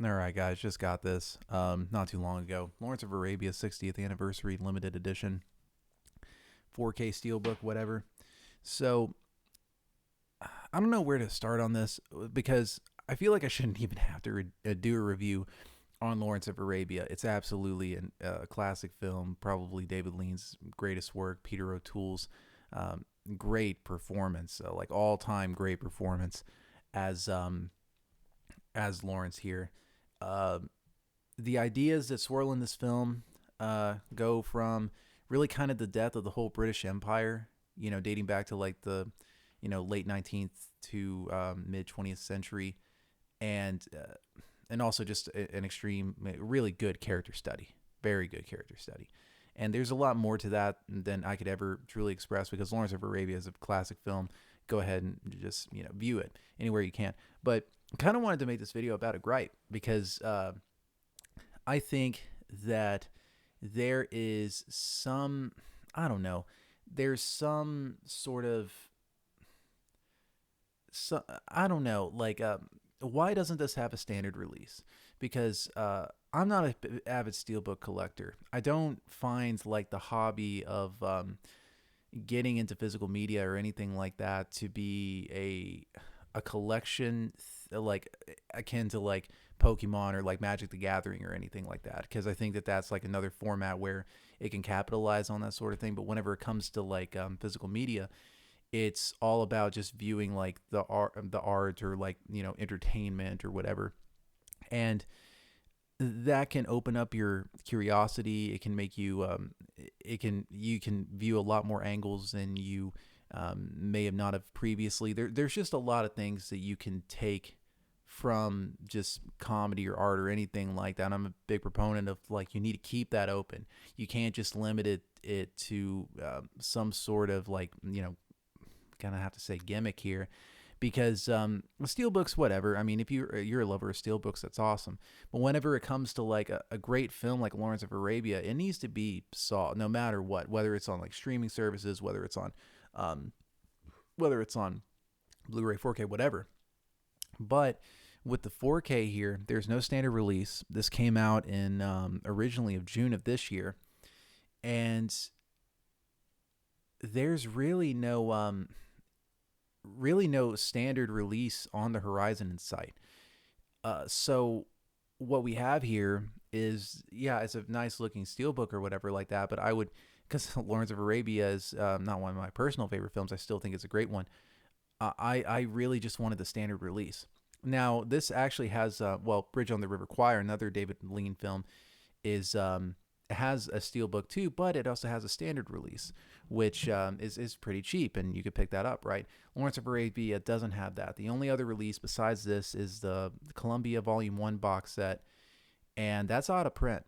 All right, guys, just got this not too long ago. Lawrence of Arabia 60th anniversary limited edition, 4K steelbook, whatever. So I don't know where to start on this because I feel like I shouldn't even have to do a review on Lawrence of Arabia. It's absolutely a classic film, probably David Lean's greatest work. Peter O'Toole's great performance, like all time great performance as Lawrence here. Uh, the ideas that swirl in this film go from really kind of the death of the whole British Empire, dating back to like the, late 19th to mid 20th century, and also just an extreme, really good character study, very good character study. And there's a lot more to that than I could ever truly express because Lawrence of Arabia is a classic film. Go ahead and just view it anywhere you can. But kind of wanted to make this video about a gripe because I think that there is some, I don't know, there's some sort of, I don't know, like, why doesn't this have a standard release? Because I'm not an avid steelbook collector. I don't find like the hobby of getting into physical media or anything like that to be a collection like akin to like Pokemon or like Magic the Gathering or anything like that, because I think that that's like another format where it can capitalize on that sort of thing. But whenever it comes to like physical media, it's all about just viewing like the art or like entertainment or whatever, and that can open up your curiosity. It can make you you can view a lot more angles than you may have not have previously. There's just a lot of things that you can take from just comedy or art or anything like that. I'm a big proponent of like you need to keep that open. You can't just limit it to some sort of like kind of have to say gimmick here, because steelbooks, whatever. I mean, if you're a lover of steelbooks, that's awesome. But whenever it comes to like a great film like Lawrence of Arabia, it needs to be saw no matter what, whether it's on like streaming services, um, whether it's on Blu-ray, 4K, whatever. But with the 4K here, there's no standard release. This came out in originally of June of this year, and there's really no standard release on the horizon in sight. So what we have here is, yeah, it's a nice looking steelbook or whatever like that. But I would, because Lawrence of Arabia is not one of my personal favorite films, I still think it's a great one. I really just wanted the standard release. Now this actually has Bridge on the River Choir, another David Lean film, is has a steelbook too, but it also has a standard release, which is pretty cheap, and you could pick that up, right? Lawrence of Arabia doesn't have that. The only other release besides this is the Columbia Volume 1 box set, and that's out of print.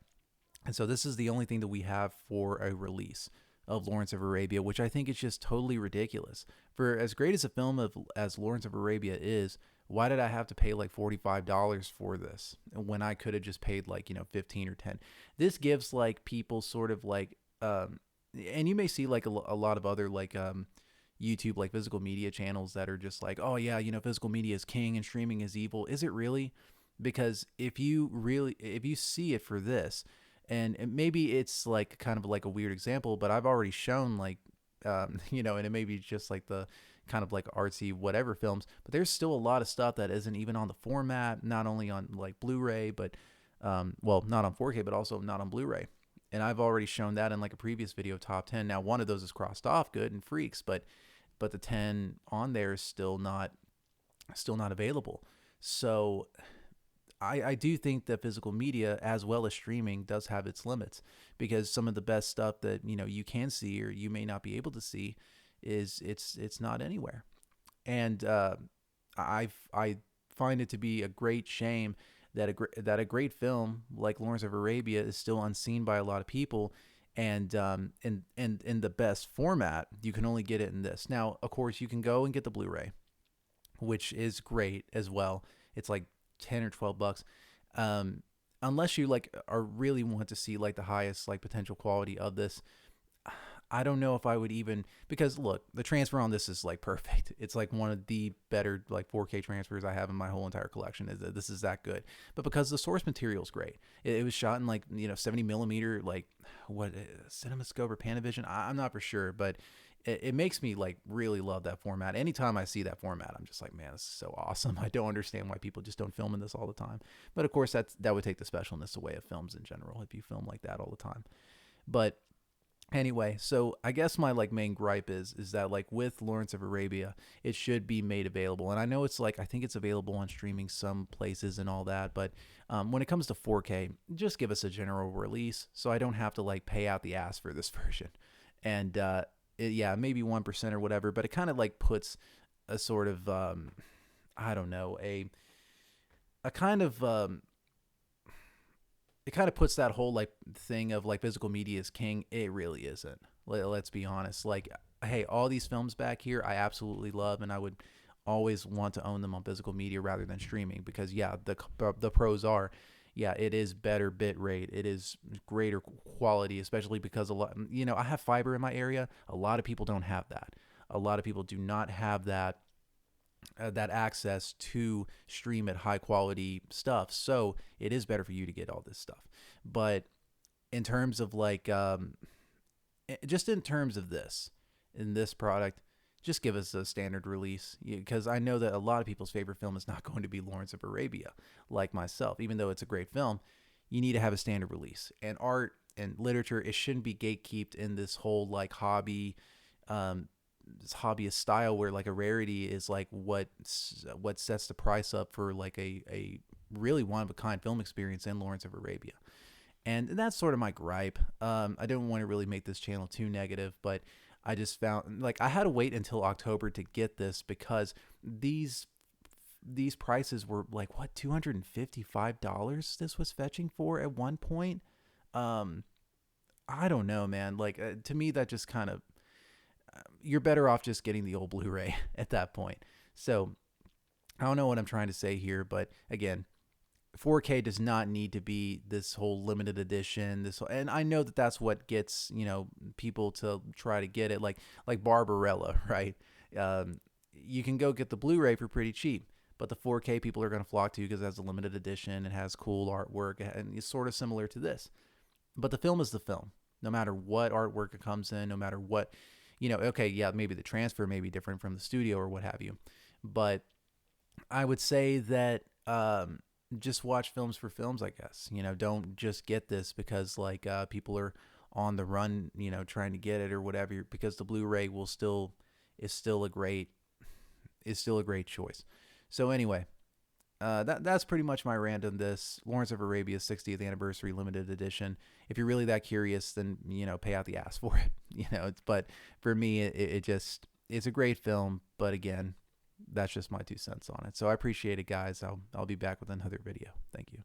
And so this is the only thing that we have for a release of Lawrence of Arabia, which I think is just totally ridiculous. For as great as a film as Lawrence of Arabia is, why did I have to pay like $45 for this when I could have just paid like 15 or 10? This gives like people sort of like and you may see like a lot of other like YouTube like physical media channels that are just like, oh yeah, physical media is king and streaming is evil. Is it really? Because if you see it for this, and maybe it's like kind of like a weird example, but I've already shown like and it may be just like the kind of like artsy whatever films, but there's still a lot of stuff that isn't even on the format, not only on like Blu-ray, but not on 4K, but also not on Blu-ray. And I've already shown that in like a previous video, top 10. Now one of those is crossed off, good and freaks, but the 10 on there is still not available. So I do think that physical media as well as streaming does have its limits, because some of the best stuff that you can see or you may not be able to see is it's not anywhere. And I find it to be a great shame that a great film like Lawrence of Arabia is still unseen by a lot of people, and in the best format you can only get it in this. Now of course you can go and get the Blu-ray, which is great as well. It's like 10 or 12 bucks. Unless you like are really want to see like the highest like potential quality of this, I don't know if I would even, because look, the transfer on this is like perfect. It's like one of the better like 4K transfers I have in my whole entire collection. Is that this is that good? But because the source material is great, it was shot in like 70 millimeter, like what CinemaScope or Panavision. I'm not for sure, but it makes me like really love that format. Anytime I see that format, I'm just like, man, this is so awesome. I don't understand why people just don't film in this all the time. But of course, that would take the specialness away of films in general if you film like that all the time. But anyway, so I guess my like main gripe is that like with Lawrence of Arabia, it should be made available, and I know it's like I think it's available on streaming some places and all that, but when it comes to 4K, just give us a general release so I don't have to like pay out the ass for this version, and yeah, maybe 1% or whatever, but it kind of like puts a sort of I don't know a kind of it kind of puts that whole like thing of like physical media is king. It really isn't. Let's be honest. Like, hey, all these films back here, I absolutely love, and I would always want to own them on physical media rather than streaming because yeah, the pros are, yeah, it is better bit rate, it is greater quality, especially because a lot, I have fiber in my area. A lot of people don't have that. A lot of people do not have that access to stream at high quality stuff. So it is better for you to get all this stuff. But in terms of like, just in terms of in this product, just give us a standard release because I know that a lot of people's favorite film is not going to be Lawrence of Arabia, like myself. Even though it's a great film, you need to have a standard release. And art and literature, it shouldn't be gatekept in this whole like hobby, this hobbyist style where like a rarity is like what sets the price up for like a really one of a kind film experience in Lawrence of Arabia. And that's sort of my gripe. I don't want to really make this channel too negative, but I just found like I had to wait until October to get this because these prices were like what $255 this was fetching for at one point. I don't know, man. Like to me that just kind of you're better off just getting the old Blu-ray at that point. So I don't know what I'm trying to say here, but again, 4K does not need to be this whole limited edition. And I know that that's what gets people to try to get it, like Barbarella, right? You can go get the Blu-ray for pretty cheap, but the 4K people are going to flock to because it has a limited edition, it has cool artwork, and it's sort of similar to this. But the film is the film, no matter what artwork it comes in, no matter what. Okay, yeah, maybe the transfer may be different from the studio or what have you, but I would say that just watch films for films, I guess. Don't just get this because like people are on the run, trying to get it or whatever, because the Blu-ray is still a great choice. So anyway, that's pretty much my rant on this Lawrence of Arabia's 60th anniversary limited edition. If you're really that curious, then pay out the ass for it. But for me, it's a great film. But again, that's just my 2 cents on it. So I appreciate it, guys. I'll be back with another video. Thank you.